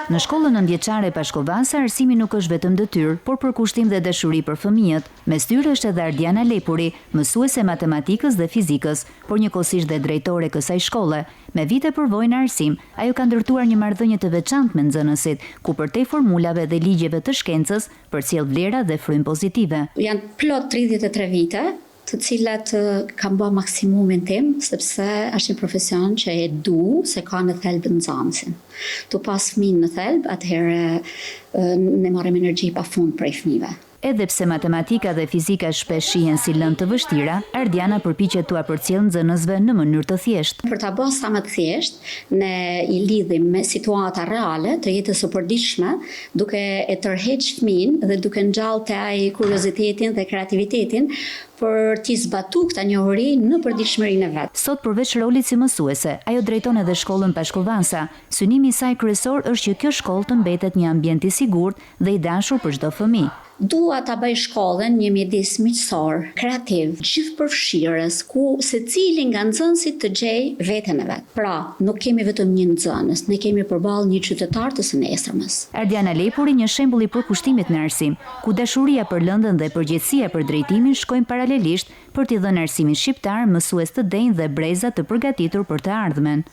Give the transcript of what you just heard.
Në shkollën nëntëvjeçare Pashkovasa, arsimi nuk është vetëm detyrë, por përkushtim dhe dashuri për fëmijët. Mes tyre është edhe Ardiana Lepuri, mësuese matematikës dhe fizikës, por njëkohësisht dhe drejtore kësaj shkolle. Me vite përvojë në arsim, ajo ka ndërtuar një marrëdhënie të veçantë me nxënësit, ku përtej formulave dhe ligjeve të shkencës, përcjell vlera dhe frymë pozitive. Janë plot 33 vite, të cilat kam bë maksimumin tim, sepse është një profesion që e du se ka në thelb nxënësin. Tu pas fëmijë në thelb, atëherë ne marrim energji pafund prej fëmijëve. Edhe pse matematika dhe fizika shpesh shihen si lëndë të vështira, Ardiana përpiqet t'u përcjell nxënësve në mënyrë të thjeshtë. Për ta bërë sa më të thjeshtë, ne I lidhim me situata reale të jetës së përditshme, duke e tërheq fëmin dhe duke ngjall te ai kuriozitetin dhe kreativitetin për t'i zbatu këta njohuri në përditshmërinë e vet. Sot përveç rolit si mësuese, ajo drejton edhe shkollën Pashkovasa. Synimi I saj kryesor është që kjo shkollë të mbetet një ambient I sigurt dhe I dashur për çdo fëmijë. Dua ta bëj shkollën një mjedis miqësor, kreativ, gjithëpërfshirës, ku secili nga nxënësit të gjej veten e vet. Pra, nuk kemi vetëm një nxënës, ne kemi përballë një qytetar të së nesërmës. Ardiana Lepuri një shembull I përkushtimit në arsim, ku dashuria për lëndën dhe përgjegjësia për drejtimin shkojnë paralelisht për t'i dhënë arsimin shqiptar mësues të denjë dhe breza të përgatitur për të ardhmen.